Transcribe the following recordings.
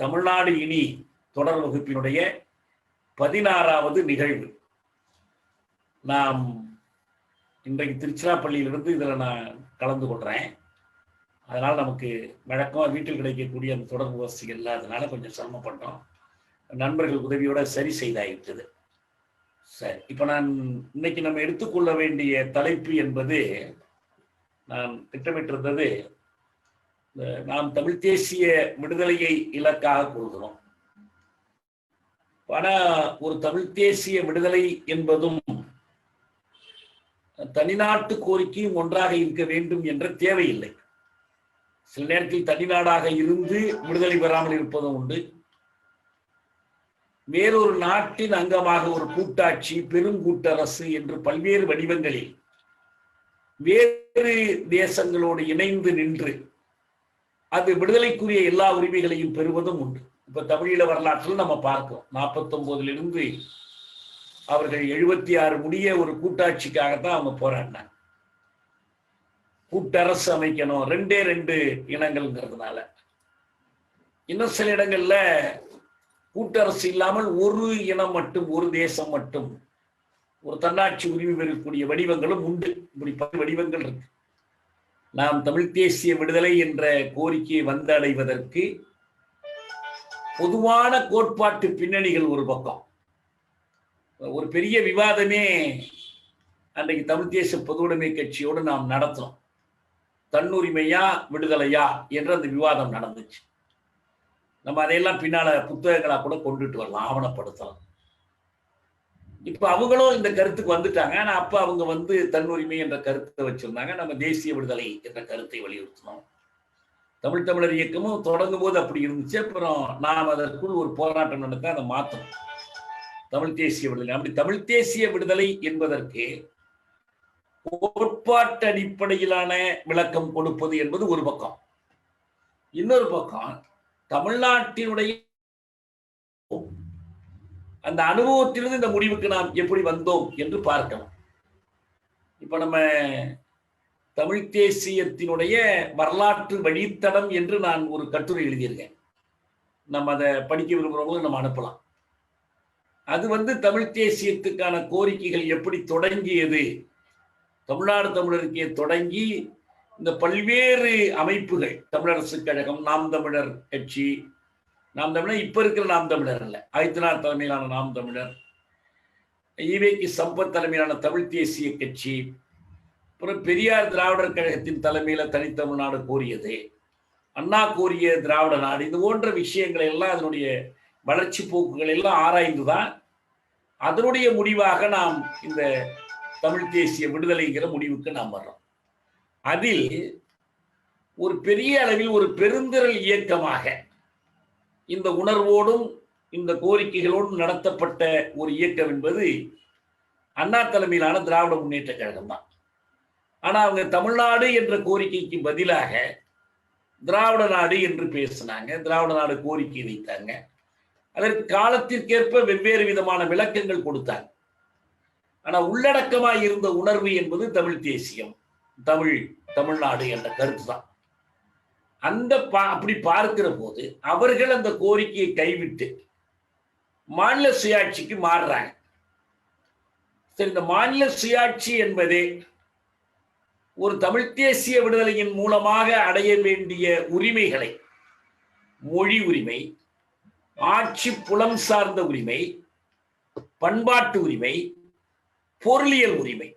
தமிழ்நாடு இனி தொடர் வகுப்பினுடைய 16வது நிகழ்வு. நாம் இன்றைக்கு திருச்சிராப்பள்ளியிலிருந்து இதில் நான் கலந்து கொள்கிறேன். அதனால் நமக்கு வழக்கமாக வீட்டில் கிடைக்கக்கூடிய அந்த தொடர்பு வசதிகள் இல்லாததுனால கொஞ்சம் சிரமப்பட்டோம். நண்பர்கள் உதவியோட சரி செய்தாயிட்டது. சரி, இப்போ நான் இன்னைக்கு நம்ம எடுத்துக்கொள்ள வேண்டிய தலைப்பு என்பது, நான் திட்டமிட்டிருந்தது, நாம் தமிழ் தேசிய விடுதலையை இலக்காக கொள்கிறோம். ஆனால் ஒரு தமிழ் தேசிய விடுதலை என்பதும் தனிநாட்டு கோரிக்கையும் ஒன்றாக இருக்க வேண்டும் என்ற தேவையில்லை. சில நேரத்தில் தனிநாடாக இருந்து விடுதலை பெறாமல் இருப்பதும் உண்டு. வேறொரு நாட்டின் அங்கமாக ஒரு கூட்டாட்சி, பெருங்கூட்டரசு என்று பல்வேறு வடிவங்களில் வேறு தேசங்களோடு இணைந்து நின்று அது விடுதலைக்குரிய எல்லா உரிமைகளையும் பெறுவதும் உண்டு. இப்ப தமிழீழ வரலாற்றில் நம்ம பார்க்கிறோம், 49 அவர்கள் 76 முடிய ஒரு கூட்டாட்சிக்காகத்தான் அவங்க போராடினாங்க. கூட்டரசு அமைக்கணும், 2 இனங்கள்ங்கிறதுனால. இன்னும் சில இடங்கள்ல கூட்டரசு இல்லாமல் ஒரு இனம் மட்டும், ஒரு தேசம் மட்டும் ஒரு தன்னாட்சி உரிமை பெறக்கூடிய வடிவங்களும் உண்டு. இப்படி 10 வடிவங்கள் இருக்கு. நாம் தமிழ் தேசிய விடுதலை என்ற கோரிக்கையை வந்தடைவதற்கு பொதுவான கோட்பாட்டு பின்னணிகள் ஒரு பக்கம். ஒரு பெரிய விவாதமே அன்றைக்கு தமிழ் தேசிய பொதுவுடைமை கட்சியோடு நாம் நடத்தணும். தன்னுரிமையா விடுதலையா என்ற அந்த விவாதம் நடந்துச்சு. நம்ம அதையெல்லாம் பின்னால புத்தகங்களா கூட கொண்டுட்டு வரலாம், ஆவணப்படுத்தலாம். இப்ப அவங்களும் இந்த கருத்துக்கு வந்துட்டாங்க. ஆனா அப்ப அவங்க தன்னுரிமை என்ற கருத்தை வச்சிருந்தாங்க. நம்ம தேசிய விடுதலை என்ற கருத்தை வலியுறுத்தினோம். தமிழர் இயக்கமும் தொடங்கும் போது அப்படி இருந்துச்சு. அப்புறம் நாம் அதற்குள் ஒரு போராட்டம் நடத்த அதை மாற்றணும், தமிழ் தேசிய விடுதலை. அப்படி தமிழ் தேசிய விடுதலை என்பதற்கு கோட்பாட்டு அடிப்படையிலான விளக்கம் கொடுப்பது என்பது ஒரு பக்கம். இன்னொரு பக்கம் தமிழ்நாட்டினுடைய அந்த அனுபவத்திலிருந்து இந்த முடிவுக்கு நாம் எப்படி வந்தோம் என்று பார்க்கலாம். இப்ப நம்ம தமிழ் தேசியத்தினுடைய வரலாற்று வழித்தடம் என்று நான் ஒரு கட்டுரை எழுதியிருக்கேன். நம்ம அதை படிக்க விரும்புகிறவங்களும் நம்ம அனுப்பலாம். அது தமிழ் தேசியத்துக்கான கோரிக்கைகள் எப்படி தொடங்கியது, தமிழ்நாடு தமிழருக்கே தொடங்கி இந்த பல்வேறு அமைப்புகள், தமிழரசு கழகம், நாம் தமிழர் கட்சி, நாம் தமிழர் இப்ப இருக்கிற நாம் தமிழர் அல்ல, ஆதித்தனார் தலைமையிலான நாம் தமிழர், ஈவேக்கு சம்பத் தலைமையிலான தமிழ் தேசிய கட்சி, அப்புறம் பெரியார் திராவிடர் கழகத்தின் தலைமையில தனித்தமிழ்நாடு கோரியது, அண்ணா கோரிய திராவிட நாடு, இது போன்ற விஷயங்களை எல்லாம், அதனுடைய வளர்ச்சி போக்குகள் எல்லாம் ஆராய்ந்துதான் அதனுடைய முடிவாக நாம் இந்த தமிழ் தேசிய விடுதலைங்கிற முடிவுக்கு நாம் வர்றோம். அதில் ஒரு பெரிய அளவில் ஒரு பெருந்திரள் இயக்கமாக இந்த உணர்வோடும் இந்த கோரிக்கைகளோடும் நடத்தப்பட்ட ஒரு இயக்கம் என்பது அண்ணா தலைமையிலான திராவிட முன்னேற்ற கழகம் தான். ஆனா அவங்க தமிழ்நாடு என்ற கோரிக்கைக்கு பதிலாக திராவிட நாடு என்று பேசினாங்க, திராவிட நாடு கோரிக்கை வைத்தாங்க. அதற்கு காலத்திற்கேற்ப வெவ்வேறு விதமான விளக்கங்கள் கொடுத்தாங்க. ஆனா உள்ளடக்கமாய் இருந்த உணர்வு என்பது தமிழ் தேசியம், தமிழ்நாடு என்ற கருத்து தான். அப்படி பார்க்கிற போது அவர்கள் அந்த கோரிக்கையை கைவிட்டு மாநில சுயாட்சிக்கு மாறுறாங்க. சரி, இந்த மாநில சுயாட்சி என்பதே ஒரு தமிழ் தேசிய விடுதலையின் மூலமாக அடைய வேண்டிய உரிமைகளை, மொழி உரிமை, ஆட்சி புலம் சார்ந்த உரிமை, பண்பாட்டு உரிமை, பொருளியல் உரிமை,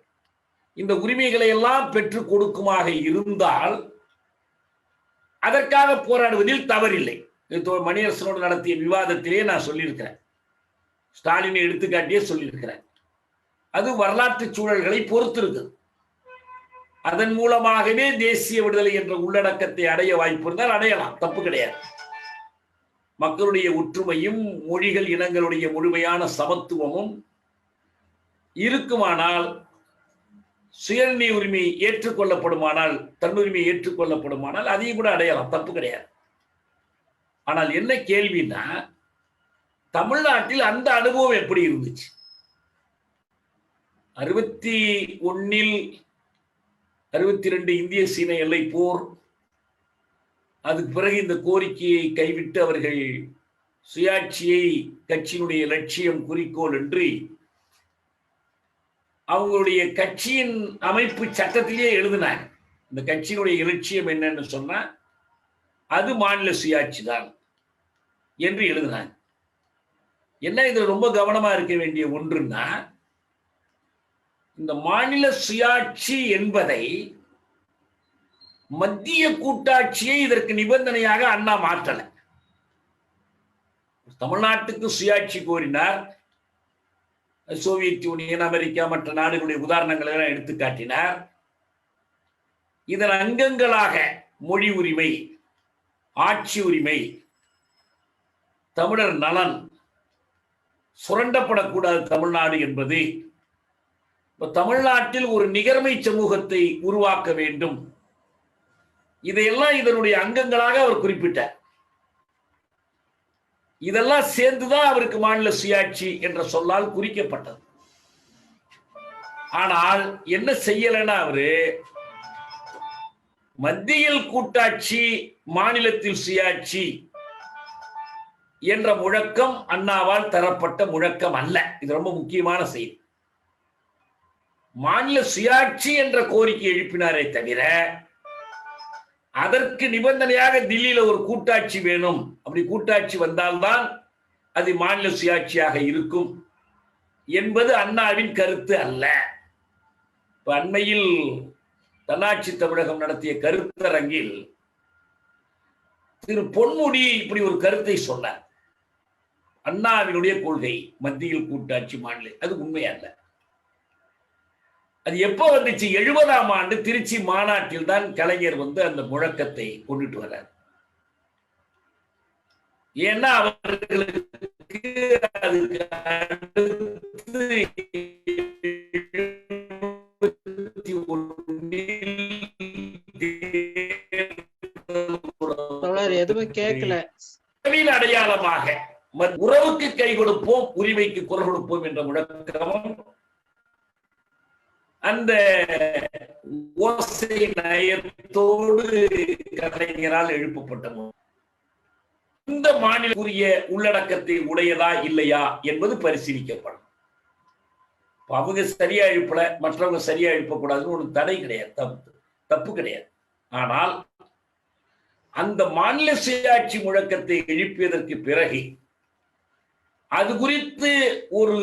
இந்த உரிமைகளை எல்லாம் பெற்றுக் கொடுக்குமாக இருந்தால் அதற்காக போராடுவதில் தவறில்லை. மணியரசனோடு நடத்திய விவாதத்திலே நான் சொல்லியிருக்கிறேன், ஸ்டாலினை எடுத்துக்காட்டியே சொல்லியிருக்கிறேன். அது வரலாற்று சூழல்களை பொறுத்திருக்கு. அதன் மூலமாகவே தேசிய விடுதலை என்ற உள்ளடக்கத்தை அடைய வாய்ப்பு இருந்தால் அடையலாம், தப்பு கிடையாது. மக்களுடைய ஒற்றுமையும் மொழிகள் இனங்களுடைய முழுமையான சமத்துவமும் இருக்குமானால், சுயநிலை உரிமை ஏற்றுக்கொள்ளப்படுமானால், தன்னுரிமை ஏற்றுக்கொள்ளப்படுமானால் அதையும் கூட அடையலாம், தப்பு கிடையாது. ஆனால் என்ன கேள்வின்னா, தமிழ்நாட்டில் அந்த அனுபவம் எப்படி இருந்துச்சு? 61 62 இந்திய சீன எல்லை போர், அதுக்கு பிறகு இந்த கோரிக்கையை கைவிட்டு அவர்கள் சுயாட்சியை கட்சியினுடைய லட்சியம் குறிக்கோள் என்று அவங்களுடைய கட்சியின் அமைப்பு சட்டத்திலேயே எழுதினாங்க. இந்த கட்சியினுடைய இலட்சியம் என்னன்னு சொன்னா அது மாநில சுயாட்சி தான் என்று எழுதினாங்க. என்ன இதுல ரொம்ப கவனமா இருக்க வேண்டிய ஒன்றுன்னா, இந்த மாநில சுயாட்சி என்பதை மத்திய கூட்டாட்சியை இதற்கு நிபந்தனையாக அண்ணா மாற்றல. தமிழ்நாட்டுக்கு சுயாட்சி கோரினார். சோவியத் யூனியன், அமெரிக்கா, மற்ற நாடுகளுடைய உதாரணங்களை எல்லாம் எடுத்து காட்டினார். இதன் அங்கங்களாக மொழி உரிமை, ஆட்சி உரிமை, தமிழர் நலன், சுரண்டப்படக்கூடாது தமிழ்நாடு என்பது, தமிழ்நாட்டில் ஒரு நிகர்மை சமூகத்தை உருவாக்க வேண்டும், இதையெல்லாம் இதனுடைய அங்கங்களாக அவர் குறிப்பிட்டார். இதெல்லாம் சேர்ந்துதான் அவருக்கு மாநில சுயாட்சி என்ற சொல்லால் குறிக்கப்பட்டது. ஆனால் என்ன செய்யலன்னா, அவரு மத்தியில் கூட்டாட்சி மாநிலத்தில் சுயாட்சி என்ற முழக்கம் அண்ணாவால் தரப்பட்ட முழக்கம் அல்ல. இது ரொம்ப முக்கியமான செய்தி. மாநில சுயாட்சி என்ற கோரிக்கை எழுப்பினாரே தவிர அதற்கு நிபந்தனையாக தில்லியில ஒரு கூட்டாட்சி வேணும், அப்படி கூட்டாட்சி வந்தால்தான் அது மாநில சுயாட்சியாக இருக்கும் என்பது அண்ணாவின் கருத்து அல்ல. இப்ப அண்மையில் தன்னாட்சி தமிழகம் நடத்திய கருத்தரங்கில் திரு பொன்முடி இப்படி ஒரு கருத்தை சொன்னார். அண்ணாவினுடைய கொள்கை மத்தியில் கூட்டாட்சி மாநில, அது உண்மை அல்ல. அது எப்ப வந்துச்சு? 70ஆம் ஆண்டு திருச்சி மாநாட்டில் தான் கலைஞர் அந்த முழக்கத்தை கொண்டுட்டு வர்றார். ஏன்னா அவர்களுக்கு அதுக்கு எதுவும் கேட்கல. அடையாளமாக உறவுக்கு கை கொடுப்போம், உரிமைக்கு குரல் கொடுப்போம் என்ற முழக்கமும் அந்த ஓசை நயத்தோடு கலைஞரால் எழுப்பப்பட்ட இந்த மாநிலக்குரிய உள்ளடக்கத்தை உடையதா இல்லையா என்பது பரிசீலிக்கப்படும். அவங்க சரியா எழுப்பல, மற்றவங்க சரியா எழுப்பக்கூடாதுன்னு ஒரு தடை கிடையாது, தப்பு கிடையாது. ஆனால் அந்த மாநில சுயாட்சி முழக்கத்தை எழுப்பியதற்கு பிறகு அது குறித்து ஒரு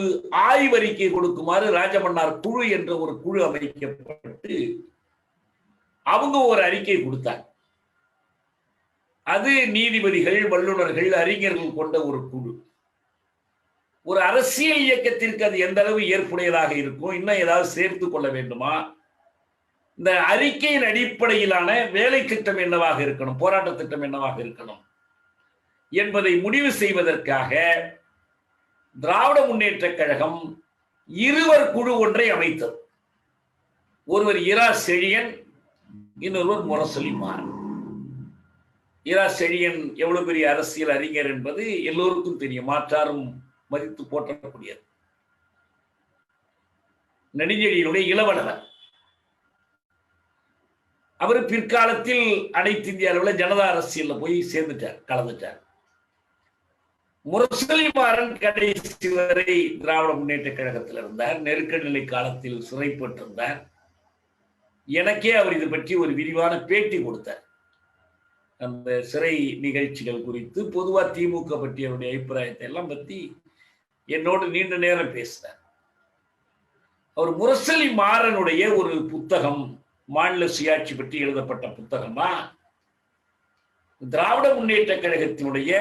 ஆய்வறிக்கை கொடுக்குமாறு ராஜமன்னார் குழு என்ற ஒரு குழு அமைக்கப்பட்டு அவங்க ஒரு அறிக்கை கொடுத்தாங்க. அது நீதிபதிகள், வல்லுநர்கள், அறிஞர்கள் கொண்ட ஒரு குழு. ஒரு அரசியல் இயக்கத்திற்கு அது எந்த அளவு ஏற்புடையதாக இருக்கும், இன்னும் ஏதாவது சேர்த்து கொள்ள வேண்டுமா, இந்த அறிக்கையின் அடிப்படையிலான வேலை திட்டம் என்னவாக இருக்கணும், போராட்ட திட்டம் என்னவாக இருக்கணும் என்பதை முடிவு செய்வதற்காக திராவிட முன்னேற்ற கழகம் இருவர் குழு ஒன்றை அமைத்தது. ஒருவர் இரா செழியன், இன்னொருவர் முரசொலி மாறன். இரா செழியன் எவ்வளவு பெரிய அரசியல் அறிஞர் என்பது எல்லோருக்கும் தெரியும், மாற்றாரும் மதித்து போற்றக்கூடியது. நெடுஞ்செழியனுடைய இளவலவர். அவர் பிற்காலத்தில் அனைத்து இந்திய அளவில் ஜனதா அரசியல்ல போய் சேர்ந்துட்டார், கலந்துட்டார். முரசொலி மாறன் கடைசி வரை திராவிட முன்னேற்ற கழகத்தில் இருந்தார். நெருக்கடி நிலை காலத்தில் சிறைப்பட்டிருந்தார். எனக்கே அவர் இது பற்றி ஒரு விரிவான பேட்டி கொடுத்தார். அந்த சிறை நிகழ்ச்சிகள் குறித்து, பொதுவா திமுக பற்றி அவருடைய அபிப்பிராயத்தை எல்லாம் பத்தி என்னோடு நீண்ட நேரம் பேசினார். அவர் முரசொலி மாறனுடைய ஒரு புத்தகம், மாநில சுயாட்சி பற்றி எழுதப்பட்ட புத்தகமா திராவிட முன்னேற்ற கழகத்தினுடைய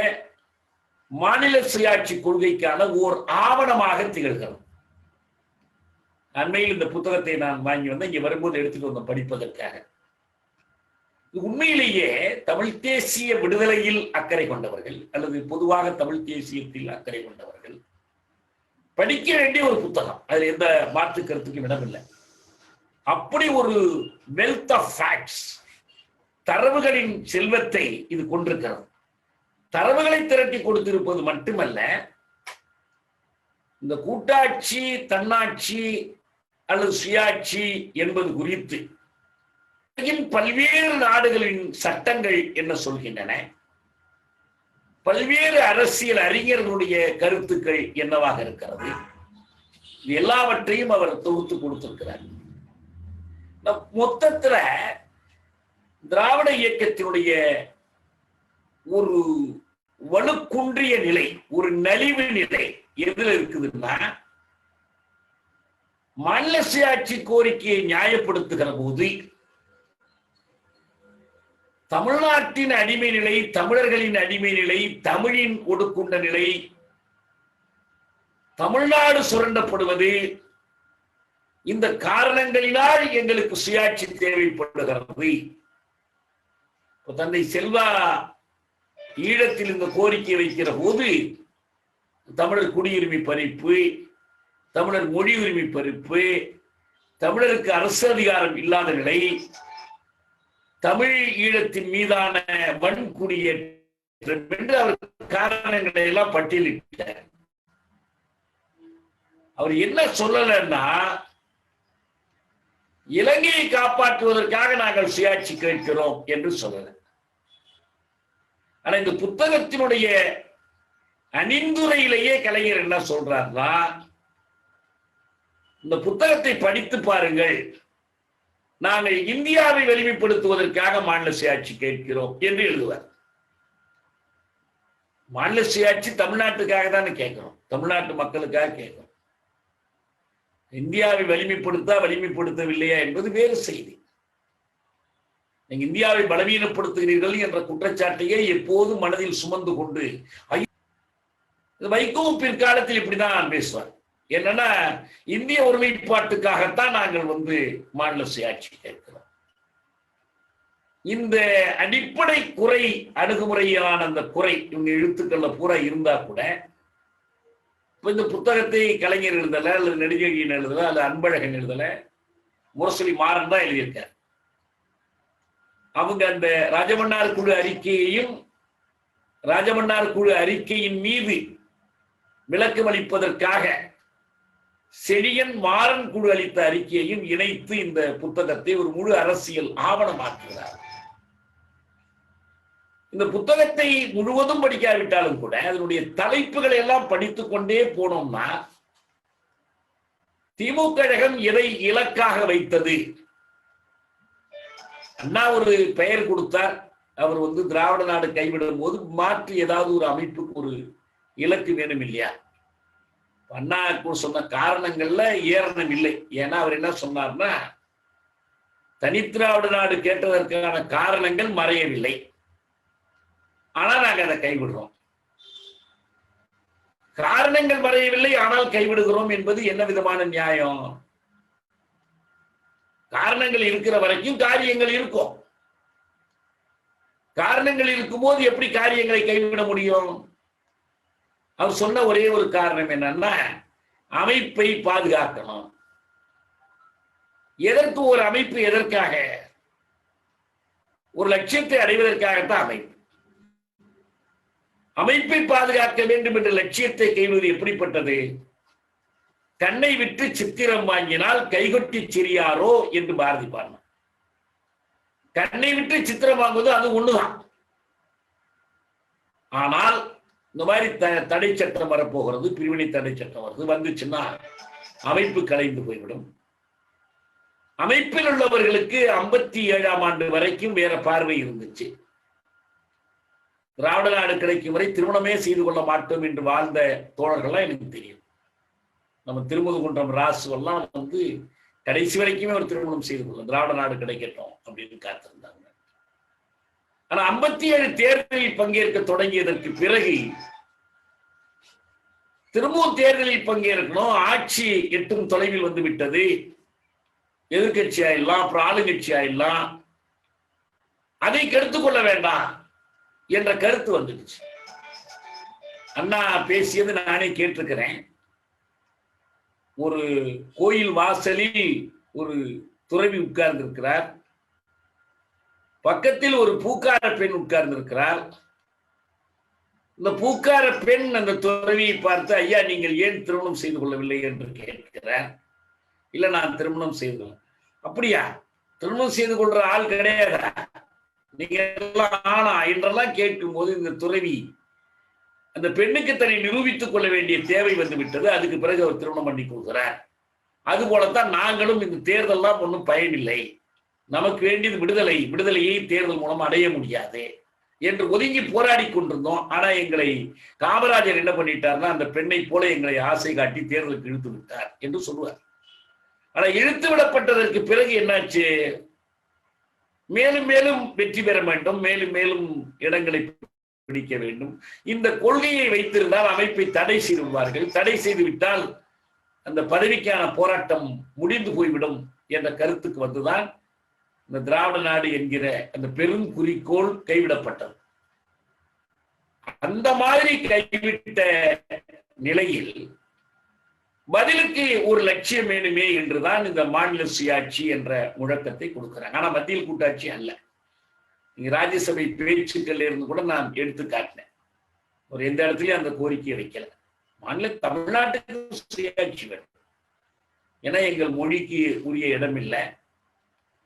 மாநில சுயாட்சி கொள்கைக்கான ஓர் ஆவணமாக திகழ்கிறது. அண்மையில் இந்த புத்தகத்தை நான் வாங்கி வந்தேன், இங்க வரும்போது எடுத்துட்டு வந்த படிப்பதற்காக. உண்மையிலேயே தமிழ் தேசிய விடுதலையில் அக்கறை கொண்டவர்கள் அல்லது பொதுவாக தமிழ் தேசியத்தில் அக்கறை கொண்டவர்கள் படிக்க வேண்டிய ஒரு புத்தகம், அதுல எந்த மாற்று கருத்துக்கும் இடமில்லை. அப்படி ஒரு வெல்த் ஆஃப் ஃபேக்ட்ஸ், தரவுகளின் செல்வத்தை இது கொண்டிருக்கிறது. தரவுகளை திரட்டி கொடுத்திருப்பது மட்டுமல்ல, இந்த கூட்டாட்சி, தன்னாட்சி அல்லது சுயாட்சி என்பது குறித்து பல்வேறு நாடுகளின் சட்டங்கள் என்ன சொல்கின்றன, பல்வேறு அரசியல் அறிஞர்களுடைய கருத்துக்கள் என்னவாக இருக்கிறது, எல்லாவற்றையும் அவர் தொகுத்து கொடுத்திருக்கிறார். மொத்தத்துல திராவிட இயக்கத்தினுடைய ஒரு வலுக்குன்றிய நிலை, ஒரு நலிவு நிலை எதுல இருக்குதுன்னா, மாநில சுயாட்சி கோரிக்கையை நியாயப்படுத்துகிற போது தமிழ்நாட்டின் அடிமை நிலை, தமிழர்களின் அடிமை நிலை, தமிழின் ஒடுக்குண்ட நிலை, தமிழ்நாடு சுரண்டப்படுவது, இந்த காரணங்களினால் எங்களுக்கு சுயாட்சி தேவைப்படுகிறது. தந்தை செல்வா ஈழத்தில் இந்த கோரிக்கை வைக்கிற போது தமிழர் குடியுரிமை பறிப்பு, தமிழர் மொழி உரிமை பறிப்பு, தமிழருக்கு அரசு அதிகாரம் இல்லாத நிலை, தமிழ் ஈழத்தின் மீதான வன்குடியேற்றம் என்று அவர் காரணங்களை எல்லாம் பட்டியலிட்டார். அவர் என்ன சொல்லலன்னா, இலங்கையை காப்பாற்றுவதற்காக நாங்கள் சுயாட்சி கேட்கிறோம் என்று சொல்லல. ஆனா இந்த புத்தகத்தினுடைய அணிந்துரையிலேயே கலைஞர் என்ன சொல்றாருன்னா, இந்த புத்தகத்தை படித்து பாருங்கள், நாங்கள் இந்தியாவை வலிமைப்படுத்துவதற்காக மாநில சுயாட்சி கேட்கிறோம் என்று எழுதுவார். மாநில சுயாட்சி தமிழ்நாட்டுக்காக தானே கேட்கிறோம், தமிழ்நாட்டு மக்களுக்காக கேட்கிறோம். இந்தியாவை வலிமைப்படுத்தவில்லையா என்பது வேறு செய்தி. நீங்க இந்தியாவை பலவீனப்படுத்துகிறீர்கள் என்ற குற்றச்சாட்டையே எப்போதும் மனதில் சுமந்து கொண்டு வைகோவும் பிற்காலத்தில் இப்படிதான் பேசுவார். என்னன்னா, இந்திய ஒருமைப்பாட்டுக்காகத்தான் நாங்கள் மாநில சுயாட்சி கேட்கிறோம். இந்த அடிப்படை குறை அணுகுமுறையான அந்த குறை இவங்க எழுத்துக்கள்ல பூரா இருந்தா கூட, இப்ப இந்த புத்தகத்தை கலைஞர் எழுதல, அல்லது நெடுஞ்செழியன் எழுதல, அல்லது அன்பழகன் எழுதல, முரசொலி மாறன் தான் எழுதியிருக்கார். அவங்க அந்த ராஜமன்னார் குழு அறிக்கையையும் ராஜமன்னார் குழு அறிக்கையின் மீது விளக்கம் அளிப்பதற்காக செழியன் மாறன் குழு அளித்த அறிக்கையையும் இணைத்து இந்த புத்தகத்தை ஒரு முழு அரசியல் ஆவணமாக்குகிறார். இந்த புத்தகத்தை முழுவதும் படிக்காவிட்டாலும் கூட அதனுடைய தலைப்புகளை எல்லாம் படித்துக் கொண்டே போனோம்னா, திமுக கழகம் எதை இலக்காக வைத்தது, அண்ணா ஒரு பெயர் கொடுத்தார், அவர் திராவிட நாடு கைவிடும் போது மாற்றி ஏதாவது ஒரு அமைப்புக்கு ஒரு இலக்கு வேணும் இல்லையா? அண்ணா சொன்ன காரணங்கள்ல ஏறணும் இல்லை. ஏன்னா அவர் என்ன சொன்னார்னா, தனித்திராவிட நாடு கேட்டதற்கான காரணங்கள் மறையவில்லை, ஆனா நாங்க அதை கைவிடுறோம். காரணங்கள் மறையவில்லை ஆனால் கைவிடுகிறோம் என்பது என்ன விதமான நியாயம்? காரணங்கள் இருக்கிற வரைக்கும் காரியங்கள் இருக்கும். காரணங்கள் இருக்கும்போது எப்படி காரியங்களை கைவிட முடியும்? அவர் சொன்ன ஒரே ஒரு காரணம் என்னன்னா, அமைப்பை பாதுகாக்கணும். எதற்கு ஒரு அமைப்பு? எதற்காக? ஒரு லட்சியத்தை அடைவதற்காகத்தான் அமைப்பு. அமைப்பை பாதுகாக்க வேண்டும் என்ற லட்சியத்தை கைவிடுவது எப்படிப்பட்டது? கண்ணை விட்டு சித்திரம் வாங்கினால் கைகொட்டி சிறியாரோ என்று பாரதி பாடினார். கண்ணை விட்டு சித்திரம் வாங்குவது அது ஒண்ணுதான். ஆனால் இந்த மாதிரி தடை சட்டம் வரப்போகிறது, பிரிவினை தடை சட்டம் வந்துச்சுன்னா அமைப்பு கலைந்து போய்விடும். அமைப்பில் உள்ளவர்களுக்கு 57ஆம் ஆண்டு வரைக்கும் வேற பார்வை இருந்துச்சு. திராவிட நாடு கிடைக்கும் வரை திருமணமே செய்து கொள்ள மாட்டோம் என்று வாழ்ந்த தோழர்கள்லாம் எனக்கு தெரியும். நம்ம திருமுதுகுன்றம் ராசு எல்லாம் கடைசி வரைக்குமே ஒரு திருமணம் செய்து கொள்ள திராவிட நாடு கிடைக்கட்டும் அப்படின்னு காத்திருந்தாங்க. ஆனா 57 தேர்தலில் பங்கேற்க தொடங்கியதற்கு பிறகு திரும்பவும் தேர்தலில் பங்கேற்கணும், ஆட்சி எட்டும் தொலைவில் வந்து விட்டது, எதிர்கட்சி ஆயிடலாம், அப்புறம் ஆளுங்கட்சி ஆயிடலாம், அதை கெடுத்துக் கொள்ள வேண்டாம் என்ற கருத்து வந்துடுச்சு. அண்ணா பேசியது நானே கேட்டிருக்கிறேன். ஒரு கோயில் வாசலில் ஒரு துறவி உட்கார்ந்து இருக்கிறார், பக்கத்தில் ஒரு பூக்கார பெண் உட்கார்ந்து இருக்கிறார். இந்த பூக்கார பெண் அந்த துறவியை பார்த்து, ஐயா நீங்கள் ஏன் திருமணம் செய்து கொள்ளவில்லை என்று கேட்கிறார். இல்ல நான் திருமணம் செய்து, அப்படியா திருமணம் செய்து கொள்ற ஆள் கிடையாது. நீங்க எல்லாம் ஆனா என்றெல்லாம் கேட்கும் போது இந்த துறவி அந்த பெண்ணுக்கு தன்னை நிரூபித்துக் கொள்ள வேண்டிய தேவை வந்து விட்டது. அதுக்கு பிறகு அவர் திருமணம் பண்ணி கொடுக்கிறார். அது போலத்தான் நாங்களும் இந்த தேர்தல்லாம் ஒன்றும் பயனில்லை, நமக்கு வேண்டியது விடுதலை, விடுதலையை தேர்தல் மூலம் அடைய முடியாது என்று ஒதுங்கி போராடி கொண்டிருந்தோம். ஆனா எங்களை காமராஜர் என்ன பண்ணிட்டார்னா அந்த பெண்ணை போல எங்களை ஆசை காட்டி தேர்தலுக்கு இழுத்து விட்டார் என்று சொல்லுவார். ஆனா இழுத்து விடப்பட்டதற்கு பிறகு என்னாச்சு? மேலும் மேலும் வெற்றி பெற வேண்டும், மேலும் மேலும் இடங்களை பிடிக்க வேண்டும். இந்த கொள்கையை வைத்திருந்தால் அமைப்பை தடை செய்து விடுவார்கள். தடை செய்து விட்டால் அந்த பதவிக்கான போராட்டம் முடிந்து போய்விடும் என்ற கருத்துக்கு வந்துதான் இந்த திராவிட நாடு என்கிற அந்த பெரும் குறிக்கோள் கைவிடப்பட்டது. அந்த மாதிரி கைவிட்ட நிலையில் பதிலுக்கு ஒரு லட்சியம் வேணுமே என்றுதான் இந்த மாநில சுயாட்சி என்ற முழக்கத்தை கொடுக்கிறாங்க. ஆனா மத்தியில் கூட்டாட்சி அல்ல. நீங்க ராஜ்யசபை பேச்சுக்கள் இருந்து கூட நான் எடுத்து காட்டினேன். ஒரு எந்த இடத்துலயும் அந்த கோரிக்கையை வைக்கல. மாநில தமிழ்நாட்டுக்கு சுயாட்சி வேணும். ஏன்னா எங்கள் மொழிக்கு உரிய இடம் இல்லை,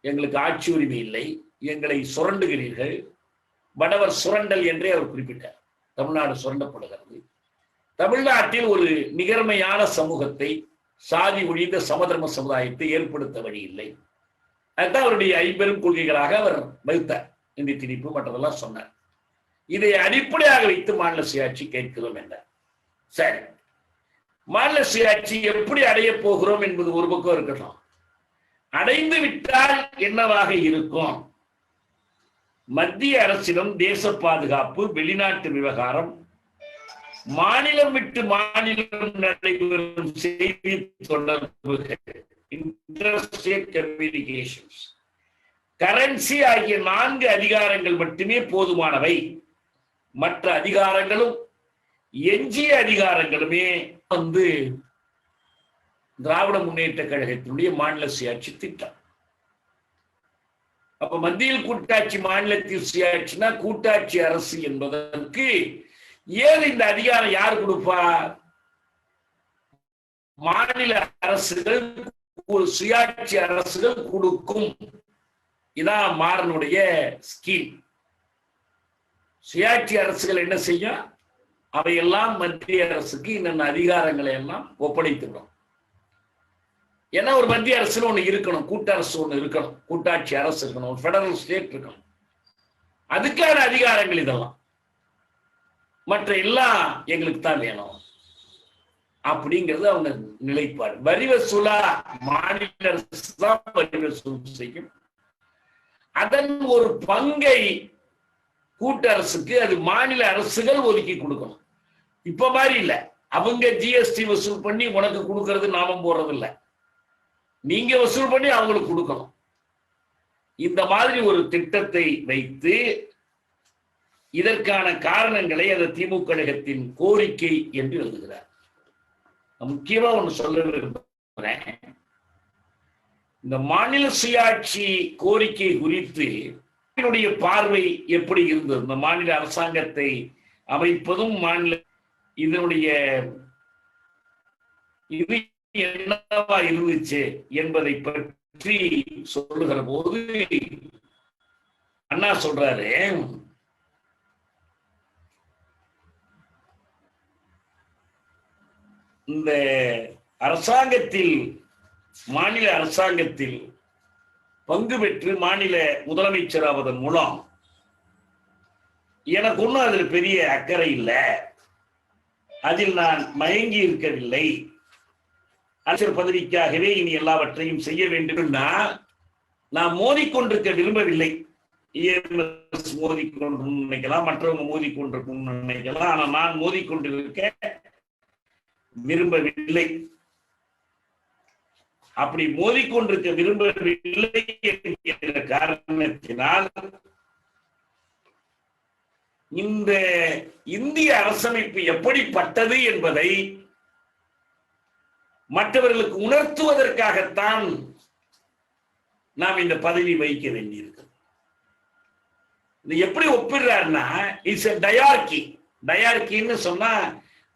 எங்களுக்கு ஆட்சி உரிமை இல்லை, எங்களை சுரண்டுகிறீர்கள். வடவர் சுரண்டல் என்றே அவர் குறிப்பிட்டார். தமிழ்நாடு சுரண்டப்படுகிறது. தமிழ்நாட்டில் ஒரு நிகர்மையான சமூகத்தை, சாதி ஒழிந்த சமதர்ம சமுதாயத்தை ஏற்படுத்த வழி இல்லை. அதுதான் அவருடைய ஐம்பெரும் கொள்கைகளாக அவர் வகுத்தார். இந்தி திணிப்பு மற்றதெல்லாம் சொன்னார். இதை அடிப்படையாக வைத்து மாநில சுயாட்சி கேட்கிறோம் என்றார். சரி, மாநில சுயாட்சி எப்படி அடைய போகிறோம் என்பது ஒரு பக்கம் இருக்கட்டும். அடைந்து விட்டால் என்னவாக இருக்கும்? மத்திய அரசிடம் தேச பாதுகாப்பு, வெளிநாட்டு விவகாரம், மாநிலம் விட்டு மாநிலம் நடைபெறும் செய்தி தொடர்புகள், இன்டர்ஸ்டேட் கம்யூனிகேஷன்ஸ், கரன்சி ஆகிய 4 அதிகாரங்கள் மட்டுமே போதுமானவை. மற்ற அதிகாரங்களும் எஞ்சிய அதிகாரங்களுமே வந்து திராவிட முன்னேற்ற கழகத்தினுடைய மாநில சுயாட்சி திட்டம். அப்ப மத்தியில் கூட்டாட்சி, மாநிலத்தில் சுயாட்சினா கூட்டாட்சி அரசு என்பதற்கு ஏன் இந்த அதிகாரம் யார் கொடுப்பார்? மாநில அரசுகள், சுயாட்சி அரசுகள் கொடுக்கும். இதான் மாறனுடைய ஸ்கீம். சுயாட்சி அரசுகள் என்ன செய்யும்? அவையெல்லாம் மத்திய அரசுக்கு இன்னும் அதிகாரங்களை எல்லாம் ஒப்படைத்துவிடும். ஏன்னா ஒரு மத்திய அரசுன்னு ஒண்ணு இருக்கணும், கூட்டரசு ஒண்ணு இருக்கணும், கூட்டாட்சி அரசு இருக்கணும், ஒரு பெடரல் ஸ்டேட் இருக்கணும். அதுக்கான அதிகாரங்கள் இதெல்லாம். மற்ற எல்லாம் எங்களுக்கு தான் வேணும் அப்படிங்கிறது அவங்க நிலைப்பாடு. வரி வசூலா மாநில அரசு தான் வரி வசூல் செய்யும். அதன் ஒரு பங்கை கூட்டரசுக்கு அது மாநில அரசுகள் ஒதுக்கி கொடுக்கணும். இப்ப மாதிரி இல்ல, அவங்க ஜிஎஸ்டி வசூல் பண்ணி உனக்கு கொடுக்கறது நாமம் போடுறது இல்ல, நீங்க வசூல் பண்ணி அவங்களுக்கு கொடுக்கணும். இந்த மாதிரி ஒரு திட்டத்தை வைத்து இதற்கான காரணங்களை அந்த திமுக கழகத்தின் கோரிக்கை என்று எழுதுகிறார். முக்கியமா ஒண்ணு சொல்ல விரும்புகிறேன். இந்த மாநில சுயாட்சி கோரிக்கை குறித்து பார்வை எப்படி இருந்தது? இந்த மாநில அரசாங்கத்தை அமைப்பதும் மாநில இதனுடைய இது என்னவா இருந்துச்சு என்பதை பற்றி சொல்லுகிற போது அண்ணா சொல்றாரு, இந்த அரசாங்கத்தில், மாநில அரசாங்கத்தில் பங்கு பெற்று மாநில முதலமைச்சராவதன் மூலம் எனக்கு ஒன்றும் அதில் பெரிய அக்கறை இல்லை, அதில் நான் மயங்கி இருக்கவில்லை, அரசியல் பதவிக்காகவே இனி எல்லாவற்றையும் செய்ய வேண்டும்னா நான் மோதிக்கொண்டிருக்க விரும்பவில்லை. மோதிக்கொண்டு நினைக்கலாம், மற்றவங்க மோதிக்கொண்டிருக்கும் நினைக்கலாம், ஆனா நான் மோதிக்கொண்டிருக்க விரும்பவில்லை. அப்படி மோதிக்கொண்டிருக்க விரும்பவில்லை என்கிற காரணத்தினால் இந்த இந்திய அரசமைப்பு எப்படிப்பட்டது என்பதை மற்றவர்களுக்கு உணர்த்துவதற்காகத்தான் நாம் இந்த பதவி வகிக்க வேண்டியிருக்கு. இது எப்படி ஒப்பிடுறாருன்னா, இட்ஸ் எ டயார்கி. டயார்கின்னு சொன்னா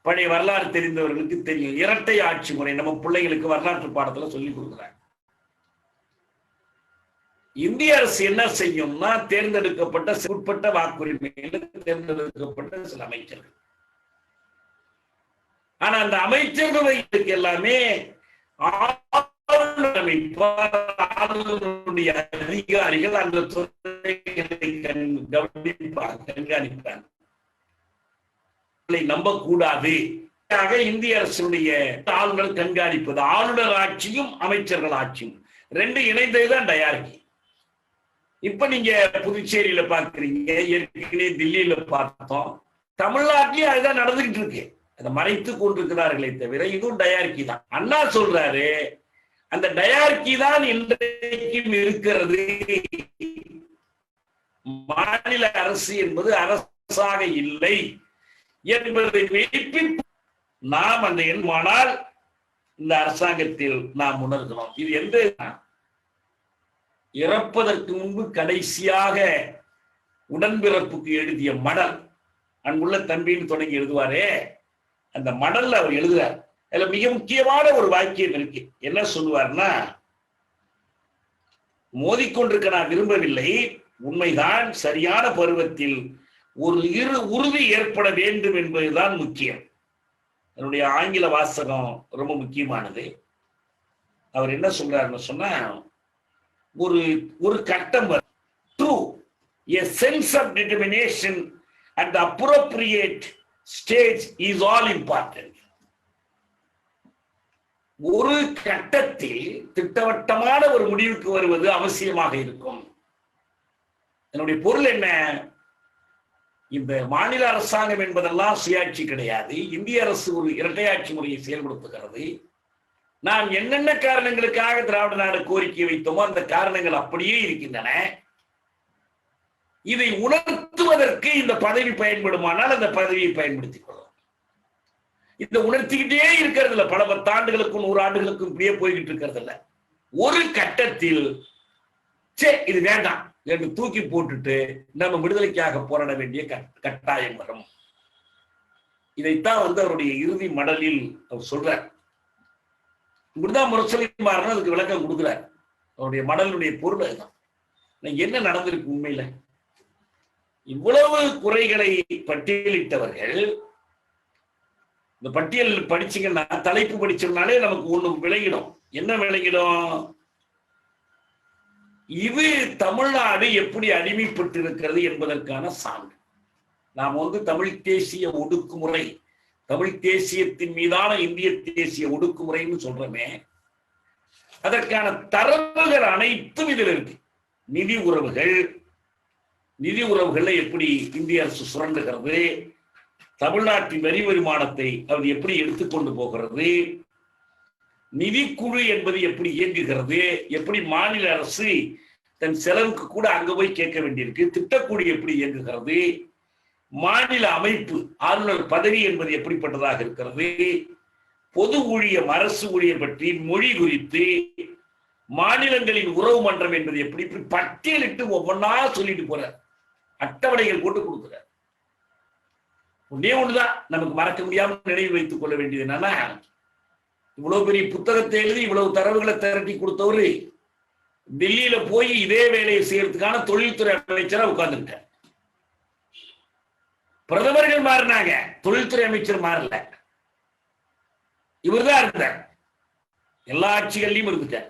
பழைய வரலாறு தெரிந்தவர்களுக்கு தெரியும், இரட்டை ஆட்சி முறை. நம்ம பிள்ளைகளுக்கு வரலாற்று பாடத்துல சொல்லி கொடுக்குறாங்க. இந்திய அரசு என்ன செய்யும்னா தேர்ந்தெடுக்கப்பட்ட உட்பட்ட வாக்குரிமையில தேர்ந்தெடுக்கப்பட்ட சில அமைச்சர்கள். ஆனா அந்த அமைச்சர்களுக்கு எல்லாமே ஆளுநருடைய அதிகாரிகள் அந்த துறைகளை கண்காணிப்பாங்க. நம்பக்கூடாது. இந்திய அரசுடைய ஆளுநர் கண்காணிப்பது, ஆளுநர் ஆட்சியும் அமைச்சர்கள் ஆட்சியும் ரெண்டு இணைந்ததுதான் டயார்கி. இப்ப நீங்க புதுச்சேரியில பாக்குறீங்க, ஏற்கனவே தில்லியில பார்த்தோம், தமிழ்நாட்டிலேயே அதுதான் நடந்துகிட்டு இருக்கு. அதை மறைத்து கொண்டிருக்கிறார்களே தவிர இதுவும் டயார்கி தான். அண்ணா சொல்றாரு, அந்த டயார்கி தான் இன்றைக்கும் இருக்கிறது. மாநில அரசு என்பது அரசாக இல்லை என்பதை மெய்ப்பித்து நாம் அந்த எண்மானால் இந்த அரசாங்கத்தில் நாம் உணர்கிறோம். இது எந்த இறப்பதற்கு முன்பு கடைசியாக உடன்பிறப்புக்கு எழுதிய மடல், அன்புள்ள தம்பின்னு தொடங்கி எழுதுவாரே, அந்த மடல்ல அவர் எழுதுறார். அதுல மிக முக்கியமான ஒரு வாக்கியம் இருக்கு. என்ன சொல்லுவார்னா, மோதிக்கொண்டிருக்க நான் விரும்பவில்லை, உண்மைதான், சரியான பருவத்தில் ஒரு உறுதி ஏற்பட வேண்டும் என்பதுதான் முக்கியம். என்னுடைய ஆங்கில வாசகம் ரொம்ப முக்கியமானது. அவர் என்ன சொல்றாருன்னு சொன்னா, ஒரு கட்டம் true a sense of determination at the appropriate stage is all important. ஒரு கட்டத்தில் திட்டவட்டமான ஒரு முடிவுக்கு வருவது அவசியமாக இருக்கும். என்னுடைய பொருள் என்ன, இந்த மாநில அரசாங்கம் என்பதெல்லாம் சுயாட்சி கிடையாது. இந்திய அரசு ஒரு இரட்டையாட்சி முறையை செயல்படுத்துகிறது. நாம் என்னென்ன காரணங்களுக்காக திராவிட நாடு கோரிக்கை வைத்தோமோ அந்த காரணங்கள் அப்படியே இருக்கின்றன. இதை உணர்த்துவதற்கு இந்த பதவி பயன்படுமானால் அந்த பதவியை பயன்படுத்திக் கொள்ளும். இந்த உணர்த்திக்கிட்டே இருக்கிறது இல்ல, பல 10 ஆண்டுகளுக்கும் 100 ஆண்டுகளுக்கும் இப்படியே போய்கிட்டு இருக்கிறது இல்ல. ஒரு கட்டத்தில் இது வேண்டாம் என்று தூக்கி போட்டுட்டு நம்ம விடுதலைக்காக போராட வேண்டிய கட்டாயம் வரும். இதைத்தான் அவருடைய இறுதி மடலில் அவர் சொல்றார். இப்படிதான் முரசொலி மாறணும் அதுக்கு விளக்கம் கொடுக்கிறார். அவருடைய மடலுடைய பொருள் அதுதான். என்ன நடந்திருக்கு உண்மையில? இவ்வளவு குறைகளை பட்டியலிட்டவர்கள், இந்த பட்டியல் படிச்சீங்கன்னா, தலைப்பு படிச்சோம்னாலே நமக்கு ஒண்ணு விளங்கிடும். என்ன விளங்கிடும்? இது தமிழ்நாடு எப்படி அடிமைப்பட்டு இருக்கிறது என்பதற்கான சான்று. நாம் தமிழ் தேசிய ஒடுக்குமுறை, தமிழ் தேசியத்தின் மீதான இந்திய தேசிய ஒடுக்குமுறைன்னு சொல்றோமே, அதற்கான தரவுகள் அனைத்தும் இதில் இருக்கு. நிதி உறவுகளை எப்படி இந்திய அரசு சுரண்டுகிறது, தமிழ்நாட்டின் வரி வருமானத்தை அது எப்படி எடுத்துக்கொண்டு போகிறது, நிதிக்குழு என்பது எப்படி இயங்குகிறது, எப்படி மாநில அரசு தன் செலவுக்கு கூட அங்க போய் கேட்க வேண்டியிருக்கு, திட்டக்குழு எப்படி இயங்குகிறது, மாநில அமைப்பு ஆளுநர் பதவி என்பது எப்படிப்பட்டதாக இருக்கிறது, பொது ஊழியம் அரசு ஊழியம் பற்றி, மொழி குறித்து, மாநிலங்களின் உறவு மன்றம் என்பது எப்படி, பட்டியலிட்டு ஒவ்வொன்றா சொல்லிட்டு போற, அட்டவணைகள் போட்டு கொடுக்குற. ஒன்னே ஒண்ணுதான் நமக்கு மறக்க முடியாமல் நினைவு வைத்துக் கொள்ள வேண்டியது என்னன்னா, இவ்வளவு பெரிய புத்தகத்தை எழுதி இவ்வளவு தரவுகளை திரட்டி கொடுத்தவரு டெல்லியில போய் இதே வேலையை செய்யறதுக்கான தொழில்துறை அமைச்சரா உட்கார்ந்துட்டார். பிரதமர்கள் மாறினாங்க, தொழில்துறை அமைச்சர் மாறல. இவர் தான் இருந்தார், எல்லா ஆட்சிகள்லையும் இருந்துட்டார்.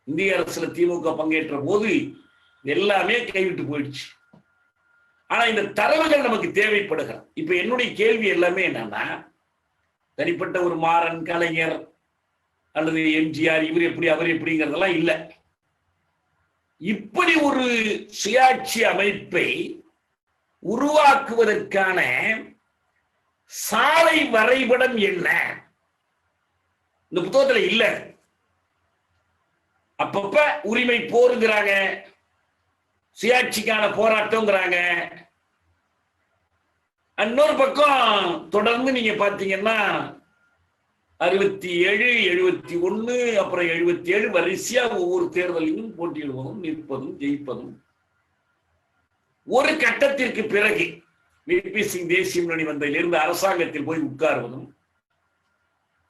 இந்திய அரசுல திமுக பங்கேற்ற போது எல்லாமே கைவிட்டு போயிடுச்சு. ஆனா இந்த தரவுகள் நமக்கு தேவைப்படுகிறது. இப்ப என்னுடைய கேள்வி எல்லாமே என்னன்னா, தனிப்பட்ட ஒரு மாறன், கலைஞர் அல்லது எம்ஜிஆர் இவர் எப்படி அவர் எப்படிங்கிறதெல்லாம் இல்ல. இப்படி ஒரு சுயாட்சி அமைப்பை உருவாக்குவதற்கான சாலை வரைபடம் என்ன இந்த புத்தகத்துல இல்ல. அப்பப்ப உரிமை போருங்கிறாங்க, சுயாட்சிக்கான போராட்டம்ங்கிறாங்க. இன்னொரு பக்கம் தொடர்ந்து நீங்க பாத்தீங்கன்னா 67, 71, அப்புறம் 77 வரிசையா ஒவ்வொரு தேர்தலையும் போட்டியிடுவதும், நிற்பதும், ஜெயிப்பதும். ஒரு கட்டத்திற்கு பிறகு விபி சிங் தேசிய முன்னணி வந்ததிலிருந்து அரசாங்கத்தில் போய் உட்காருவதும்.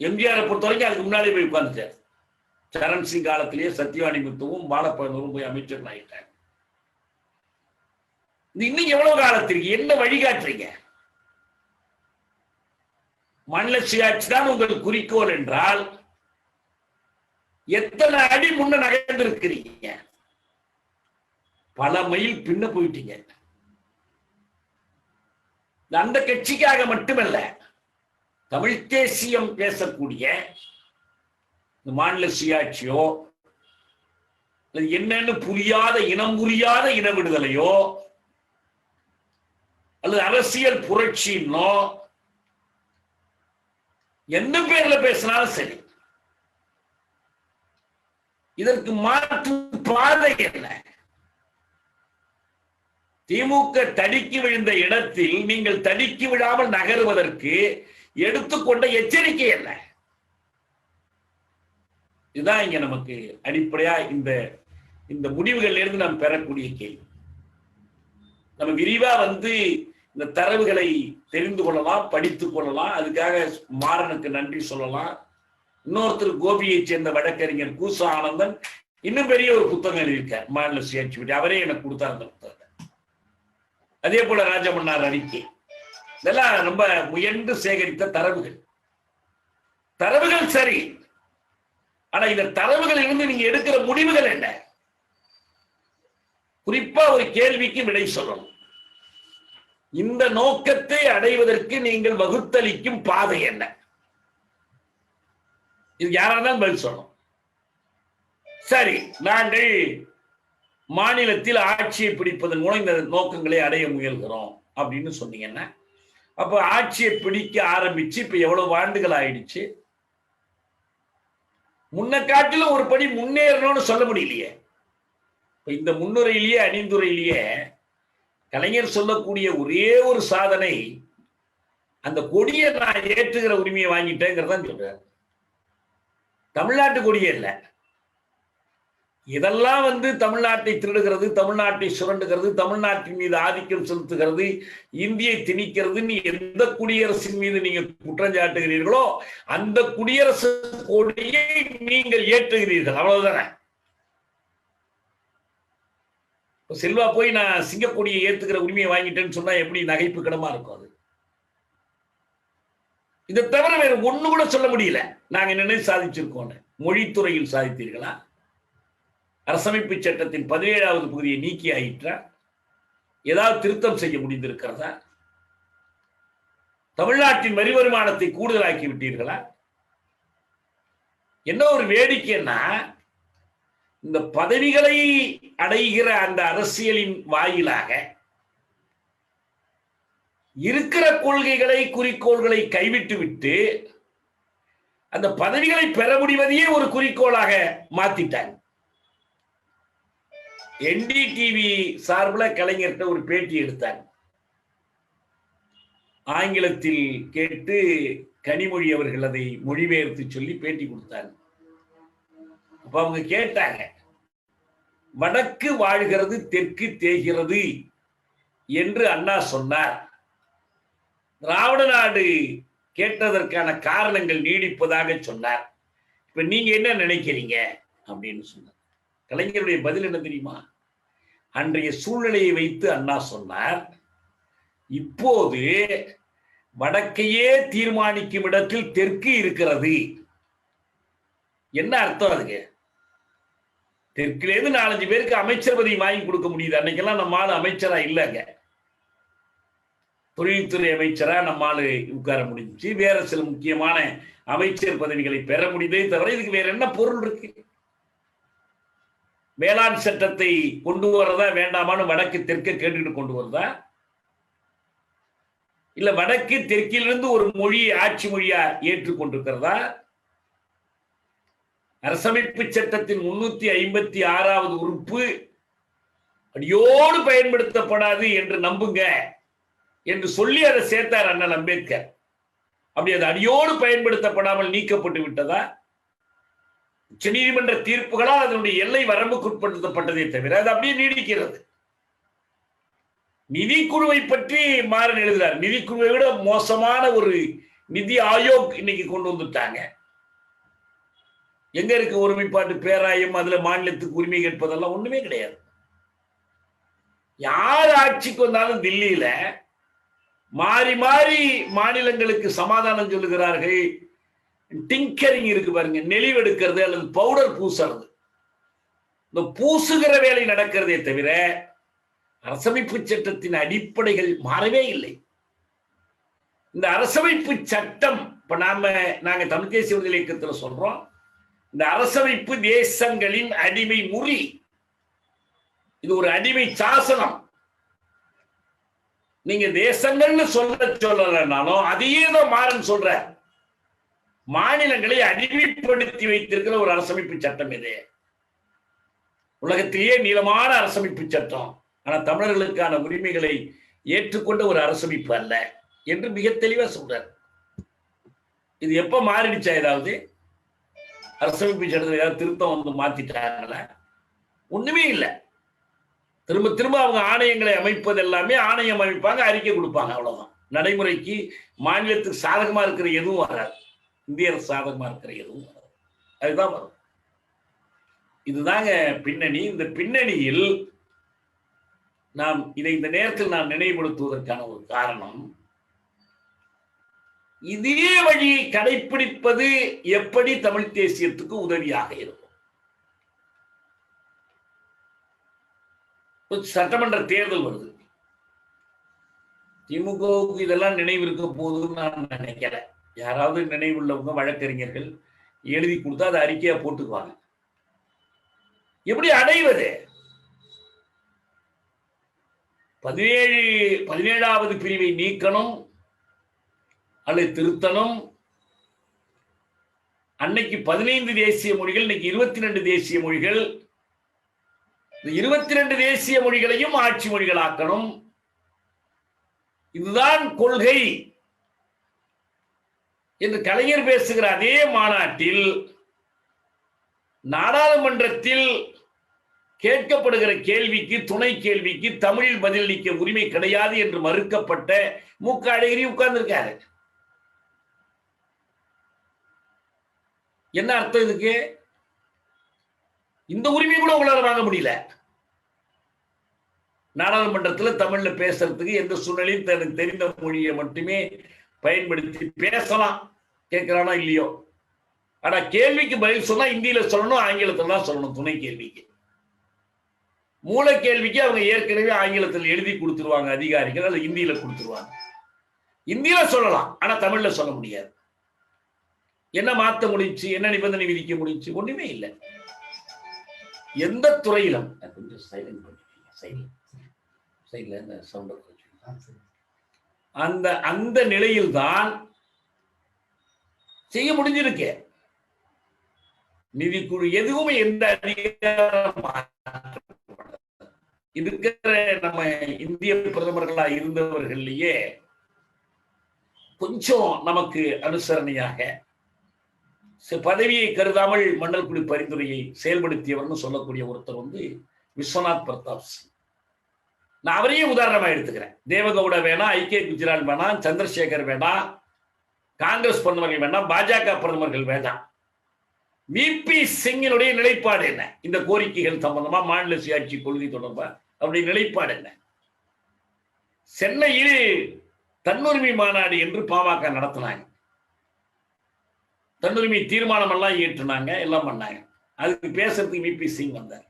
எம்ஜிஆரை பொறுத்த வரைக்கும் அதுக்கு முன்னாலே போய் உட்கார்ந்துட்டார். சரண் சிங் காலத்திலேயே சத்யவாணி முத்துவும் பாலப்பனூரும் போய் அமைச்சர்கள் ஆயிட்டாங்க. இன்னும் எவ்வளவு காலத்திற்கு என்ன வழிகாட்டுறீங்க? மாநில சுயாட்சி தான் உங்கள் குறிக்கோள் என்றால் எத்தனை அடி முன்ன நகர்ந்திருக்கிறீங்க? பல மைல் பின்ன போயிட்டீங்க. அந்த கட்சிக்காக மட்டுமல்ல, தமிழ் தேசியம் பேசக்கூடிய மாநில சுயாட்சியோ என்னன்னு புரியாத இனம் புரியாத இன விடுதலையோ அல்லது அரசியல் புரட்சின்னோ எந்த பேர்ல பேசினாலும் சரி, இதற்கு மாற்று பாதை என்ன? திமுக தடுக்கி விழுந்த இடத்தில் நீங்கள் தடுக்கி விழாமல் நகருவதற்கு எடுத்துக்கொண்ட எச்சரிக்கை என்ன? இதுதான் இங்க நமக்கு அடிப்படையா இந்த முடிவுகள் இருந்து நாம் பெறக்கூடிய கேள்வி. நம்ம விரிவா இந்த தரவுகளை தெரிந்து கொள்ளலாம், படித்துக் கொள்ளலாம். அதுக்காக மாறனுக்கு நன்றி சொல்லலாம். இன்னொருத்தர் கோபியை சேர்ந்த வழக்கறிஞர் கூசா ஆனந்தன் இன்னும் பெரிய ஒரு புத்தகம் எழுதியிருக்கார், மாநில சுயாட்சி பற்றி. அவரே எனக்கு கொடுத்தார் அந்த புத்தகத்தை. அதே போல ராஜமன்னார் அறிக்கை, இதெல்லாம் ரொம்ப முயன்று சேகரித்த தரவுகள் சரி. ஆனா இந்த தரவுகளில் இருந்து நீங்க எடுக்கிற முடிவுகள் என்ன? குறிப்பா ஒரு கேள்விக்கு விடை சொல்லணும். இந்த நோக்கத்தை அடைவதற்கு நீங்கள் வகுத்தளிக்கும் பாதை என்ன? இது யாராதான் பதில் சொல்லணும். சரி, நாங்கள் மாநிலத்தில் ஆட்சியை பிடிப்பதன் மூலம் இந்த நோக்கங்களை அடைய முயல்கிறோம் அப்படின்னு சொன்னீங்கன்னா, அப்ப ஆட்சியை பிடிக்க ஆரம்பிச்சு இப்ப எவ்வளவு ஆண்டுகள் ஆயிடுச்சு? முன்ன காட்டிலும் ஒரு படி முன்னேறணும்னு சொல்ல முடியலையே. இந்த முன்னுரையிலேயே அணிந்துரையிலேயே கலைஞர் சொல்லக்கூடிய ஒரே ஒரு சாதனை, அந்த கொடியை நான் ஏற்றுகிற உரிமையை வாங்கிட்டேங்கிறதான் சொல்றாரு. தமிழ்நாட்டு கொடியே இல்லை. இதெல்லாம் தமிழ்நாட்டை திருடுகிறது, தமிழ்நாட்டை சுரண்டுகிறது, தமிழ்நாட்டின் மீது ஆதிக்கம் செலுத்துகிறது, இந்தியை திணிக்கிறது. எந்த குடியரசின் மீது நீங்க குற்றம் சாட்டுகிறீர்களோ அந்த குடியரசு கொடியை நீங்கள் ஏற்றுகிறீர்கள், அவ்வளவுதானே. செல்வா போய் நான் சிங்கக்கொடியை ஏத்துக்கிற உரிமையை வாங்கிட்டேன்னு சொன்னா எப்படி நகைப்புக்கிடமா இருக்கும்? அது இதை தவிர வேற ஒண்ணு கூட சொல்ல முடியல. நாங்க என்ன சாதிச்சிருக்கோம்? மொழித்துறையில் சாதித்தீர்களா? அரசமைப்பு சட்டத்தின் 17வது பகுதியை நீக்கி ஆயிற்றா? ஏதாவது திருத்தம் செய்ய முடிந்திருக்கிறதா? தமிழ்நாட்டின் வரி வருமானத்தை கூடுதலாக்கி விட்டீர்களா? என்ன ஒரு வேடிக்கைன்னா, இந்த பதவிகளை அடைகிற அந்த அரசியலின் வாயிலாக இருக்கிற கொள்கைகளை குறிக்கோள்களை கைவிட்டு விட்டு அந்த பதவிகளை பெற முடிவதையே ஒரு குறிக்கோளாக மாத்திட்டாங்க. NDTV சார்பில் கலைஞர்கிட்ட ஒரு பேட்டி எடுத்தாங்க. ஆங்கிலத்தில் கேட்டு கனிமொழி அவர்கள் அதை மொழிபெயர்த்து சொல்லி பேட்டி கொடுத்தாங்க. அப்ப அவங்க கேட்டாங்க, வடக்கு வாழ்கிறது தெற்கு தேய்கிறது என்று அண்ணா சொன்னார். திராவிட நாடு கேட்டதற்கான காரணங்கள் நீடிப்பதாக சொன்னார். இப்ப நீங்க என்ன நினைக்கிறீங்க அப்படின்னு சொன்னார். கலைஞருடைய பதில் என்ன தெரியுமா? அன்றைய சூழ்நிலையை வைத்து அண்ணா சொன்னார், இப்போது வடக்கையே தீர்மானிக்கும் இடத்தில் தெற்கு இருக்கிறது. என்ன அர்த்தம் அதுக்கு? தெற்கிலேருந்து 4-5 பேருக்கு அமைச்சர் பதவி வாங்கி கொடுக்க முடியுது. அன்னைக்கெல்லாம் நம்ம ஆளு அமைச்சரா இல்லைங்க, தொழில்துறை அமைச்சரா நம்ம ஆளு உட்கார முடிஞ்சு, வேற சில முக்கியமான அமைச்சர் பதவிகளை பெற முடியுதே தவிர இதுக்கு வேற என்ன பொருள் இருக்கு? வேளாண் சட்டத்தை கொண்டு வரதா வேண்டாமான்னு வடக்கு தெற்க கேட்டுக்கிட்டு கொண்டு வருதா? இல்ல வடக்கு தெற்கிலிருந்து ஒரு மொழியை ஆட்சி மொழியா ஏற்றுக்கொண்டிருக்கிறதா? அரசமைப்பு சட்டத்தின் 356வது உறுப்பு அடியோடு பயன்படுத்தப்படாது என்று நம்புங்க என்று சொல்லி அதை சேர்த்தார் அண்ணல் அம்பேத்கர். அப்படி அது அடியோடு பயன்படுத்தப்படாமல் நீக்கப்பட்டு விட்டதா? உச்ச நீதிமன்ற தீர்ப்புகளால் அதனுடைய எல்லை வரம்புக்குட்படுத்தப்பட்டதே தவிர அது அப்படியே நீடிக்கிறது. நிதிக்குழுவை பற்றி மாறன் எழுதுகிறார். நிதிக்குழுவை விட மோசமான ஒரு நிதி ஆயோக் இன்னைக்கு கொண்டு வந்துட்டாங்க. எங்க இருக்கு ஒருமைப்பாட்டு பேராயம்? அதுல மாநிலத்துக்கு உரிமை கேட்பதெல்லாம் ஒண்ணுமே கிடையாது. யார் ஆட்சிக்கு வந்தாலும் தில்லியில மாறி மாறி மாநிலங்களுக்கு சமாதானம் சொல்லுகிறார்கள். டிங்கரிங் இருக்கு பாருங்க, நெளிவெடுக்கிறது அல்லது பவுடர் பூசுறது, இந்த பூசுகிற வேலை நடக்கிறதே தவிர அரசமைப்பு சட்டத்தின் அடிப்படைகள் மாறவே இல்லை. இந்த அரசமைப்பு சட்டம் இப்ப நாங்க தமிழ் தேசிய விடுதலை இயக்கத்தில் சொல்றோம், இந்த அரசமைப்பு தேசங்களின் அடிமை முறி, இது ஒரு அடிமை சாசனம். நீங்க தேசங்கள்னு சொல்லலனாலும் அதையே தான் மாறன் சொல்ற. மாநிலங்களை அடிமைப்படுத்தி வைத்திருக்கிற ஒரு அரசமைப்பு சட்டம் இது. உலகத்திலேயே நீளமான அரசமைப்பு சட்டம். ஆனா தமிழர்களுக்கான உரிமைகளை ஏற்றுக்கொண்ட ஒரு அரசமைப்பு அல்ல என்று மிக தெளிவா சொல்றார். இது எப்ப மாறிடுச்சா? ஏதாவது அரசமைப்பு சட்டத்தில் ஏதாவது திருத்தம் வந்து மாத்திட்டாங்களா? ஒண்ணுமே இல்லை. திரும்ப திரும்ப அவங்க ஆணையங்களை அமைப்பது எல்லாமே ஆணையம் அமைப்பாங்க, அறிக்கை கொடுப்பாங்க, அவ்வளவுதான். நடைமுறைக்கு மாநிலத்துக்கு சாதகமா இருக்கிற எதுவும் வராது, இந்திய அரசு சாதகமா இருக்கிற எதுவும் வராது. அதுதான் வரும். இதுதாங்க பின்னணி. இந்த பின்னணியில் நாம் இதை இந்த நேரத்தில் நான் நினைவுபடுத்துவதற்கான ஒரு காரணம், இதே வழியை கடைபிடிப்பது எப்படி தமிழ் தேசியத்துக்கு உதவியாக இருக்கும். சட்டமன்ற தேர்தல் வருது, திமுகவுக்கு இதெல்லாம் நினைவு இருக்க போதுன்னு நான் நினைக்கிறேன். யாராவது நினைவுள்ளவங்க வழக்கறிஞர்கள் எழுதி கொடுத்தா அதை அறிக்கையா போட்டுக்குவாங்க. எப்படி அடைவது? 17வது பிரிவை நீக்கணும் அல்லது திருத்தணும். அன்னைக்கு 15 தேசிய மொழிகள், இன்னைக்கு 22 தேசிய மொழிகள். 22 தேசிய மொழிகளையும் ஆட்சி மொழிகளாக்கணும். இதுதான் கொள்கை என்று கலைஞர் பேசுகிற அதே மாநாட்டில் நாடாளுமன்றத்தில் கேட்கப்படுகிற கேள்விக்கு, துணை கேள்விக்கு தமிழில் பதிலளிக்க உரிமை கிடையாது என்று மறுக்கப்பட்ட மு.க. அழகிரி உட்கார்ந்திருக்காரு. என்ன அர்த்தம் இதுக்கு? இந்த உரிமை கூட உங்களால வாங்க முடியல. நாடாளுமன்றத்தில் தமிழ்ல பேசுறதுக்கு எந்த சூழ்நிலையும் தனக்கு தெரிந்த மொழியை மட்டுமே பயன்படுத்தி பேசலாம், கேட்கிறானோ இல்லையோ. ஆனா கேள்விக்கு பதில் சொன்னா இந்தியில சொல்லணும், ஆங்கிலத்தில் தான் சொல்லணும். துணை கேள்விக்கு, மூல கேள்விக்கு அவங்க ஏற்கனவே ஆங்கிலத்தில் எழுதி கொடுத்துருவாங்க அதிகாரிகள், அல்லது இந்தியில கொடுத்துருவாங்க. இந்தியில சொல்லலாம், ஆனா தமிழ்ல சொல்ல முடியாது. என்ன மாத்த முடிச்சு? என்ன நிபந்தனை விதிக்க முடிச்சு? ஒண்ணுமே இல்லை. எந்த துறையிலும் கொஞ்சம் சைலண்ட் அந்த நிலையில் தான் செய்ய முடிஞ்சிருக்கு. நிதிக்குழு எதுவுமே எந்த அதிகாரம் இருக்கிற நம்ம இந்திய பிரதமர்களா இருந்தவர்களையே கொஞ்சம் நமக்கு அனுசரணையாக பதவியை கருதாமல் மண்டல் குழு பரிந்துரையை செயல்படுத்தியவர்னு சொல்லக்கூடிய ஒருத்தர் வந்து விஸ்வநாத் பிரதாப் சிங். நான் அவரையே உதாரணமா எடுத்துக்கிறேன். தேவகவுடா வேணாம், ஐக்கிய குஜரால் வேணாம், சந்திரசேகர் வேணாம், காங்கிரஸ் பிரதமர்கள் வேண்டாம், பாஜக பிரதமர்கள் வேண்டாம். விபி சிங்கினுடைய நிலைப்பாடு என்ன? இந்த கோரிக்கைகள் சம்பந்தமா, மாநில சுயாட்சி கொள்கை தொடர்பா அவருடைய நிலைப்பாடு என்ன? சென்னையில் தன்னுரிமை மாநாடு என்று பாமக நடத்தினாங்க. தன்னுரிமை தீர்மானம் எல்லாம் ஏற்றுனாங்க, எல்லாம் பண்ணாங்க. அதுக்கு பேசுறதுக்கு விபி சிங் வந்தார்.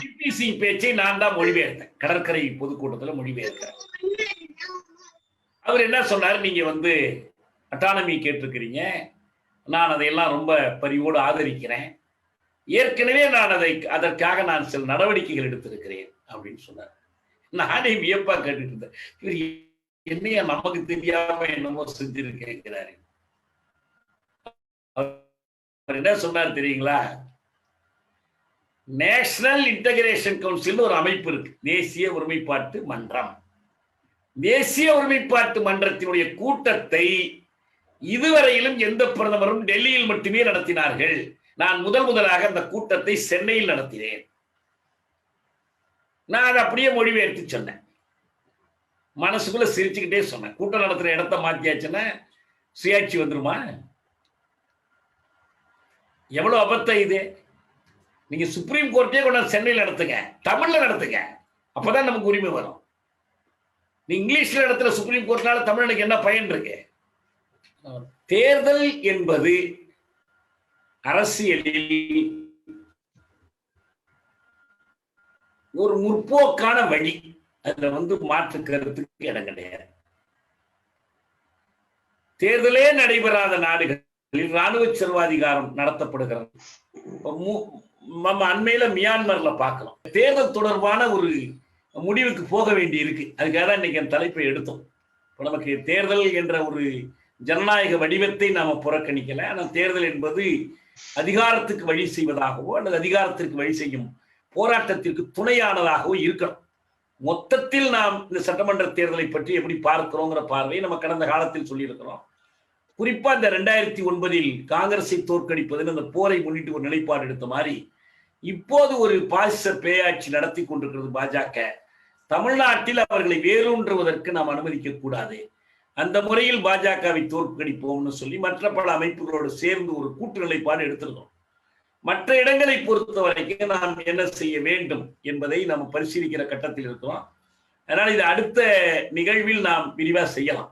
விபி சிங் பேச்சை நான் தான் மொழிபெயர்த்தேன், கடற்கரை பொதுக்கூட்டத்தில் மொழிபெயர்த்தேன். அவர் என்ன சொன்னார்? நீங்க வந்து அட்டானமி கேட்டிருக்கிறீங்க, நான் அதையெல்லாம் ரொம்ப பரிவோடு ஆதரிக்கிறேன், ஏற்கனவே நான் அதற்காக நான் சில நடவடிக்கைகள் எடுத்திருக்கிறேன் அப்படின்னு சொன்னார். நானே வியப்பா கேட்டுட்டு இருந்தேன், இவர் என்னையா நமக்கு தெரியாம என்னமோ செஞ்சிருக்கிறாரு. அவர் என்ன சொன்னார் தெரியுங்களா? நேஷனல் இன்டகிரேஷன் கவுன்சில் ஒரு அமைப்பு இருக்கு, தேசிய ஒருமைப்பாட்டு மன்றம். தேசிய ஒருமைப்பாட்டு மன்றத்தினுடைய கூட்டத்தை இதுவரையிலும் எந்த பிரதமரும் டெல்லியில் மட்டுமே நடத்தினார்கள். நான் முதலாக அந்த கூட்டத்தை சென்னையில் நடத்தினேன். நான் அதை அப்படியே மொழிபெயர்த்து சொன்னேன். மனசுக்குள்ள சிரிச்சுக்கிட்டே சொன்னேன், கூட்டம் நடத்துற இடத்த மாத்தியாச்சுன்னா சுயாட்சி வந்துருமா? எவ்வளவு அபத்தம் இது. நீங்க சுப்ரீம் கோர்ட்டே கொண்டாந்து சென்னையில் நடத்துங்க, தமிழ்ல நடத்துங்க, அப்பதான் நமக்கு உரிமை வரும். நீ இங்கிலீஷ்ல நடத்துற சுப்ரீம் கோர்ட்னால தமிழனுக்கு என்ன பயன் இருக்கு? தேர்தல் என்பது அரசியலில் ஒரு முற்போக்கான வழி. அதுல மாற்று கருத்துக்கு இடம் கிடையாது. தேர்தலே நடைபெறாத நாடுகளில் ராணுவ சர்வாதிகாரம் நடத்தப்படுகிறது. நம்ம அண்மையில மியான்மர்ல பார்க்கலாம். தேர்தல் தொடர்பான ஒரு முடிவுக்கு போக வேண்டி இருக்கு. அதுக்காக தான் இன்னைக்கு அந்த தலைப்பை எடுத்தோம். இப்போ நமக்கு தேர்தல் என்ற ஒரு ஜனநாயக வடிவத்தை நாம புறக்கணிக்கல. ஆனால் தேர்தல் என்பது அதிகாரத்துக்கு வழி செய்வதாகவோ அல்லது அதிகாரத்திற்கு வழி செய்யும் போராட்டத்திற்கு துணையானதாகவோ இருக்கணும். மொத்தத்தில் நாம் இந்த சட்டமன்ற தேர்தலை பற்றி எப்படி பார்க்கிறோங்கிற பார்வையை நம்ம கடந்த காலத்தில் சொல்லியிருக்கிறோம். குறிப்பா இந்த 2009 காங்கிரஸை தோற்கடிப்பதில் அந்த போரை முன்னிட்டு ஒரு நிலைப்பாடு எடுத்த மாதிரி இப்போது ஒரு பாசிச பேயாட்சி நடத்தி கொண்டிருக்கிறது பாஜக. தமிழ்நாட்டில் அவர்களை வேரூன்றுவதற்கு நாம் அனுமதிக்க கூடாது. அந்த முறையில் பாஜகவை தோற்கடிப்போம்னு சொல்லி மற்ற பல அமைப்புகளோடு சேர்ந்து ஒரு கூட்டு நிலைப்பாடு எடுத்திருந்தோம். மற்ற இடங்களை பொறுத்த வரைக்கும் நாம் என்ன செய்ய வேண்டும் என்பதை நாம் பரிசீலிக்கிற கட்டத்தில் இருக்கிறோம். அதனால இது அடுத்த நிகழ்வில் நாம் விரிவா செய்யலாம்.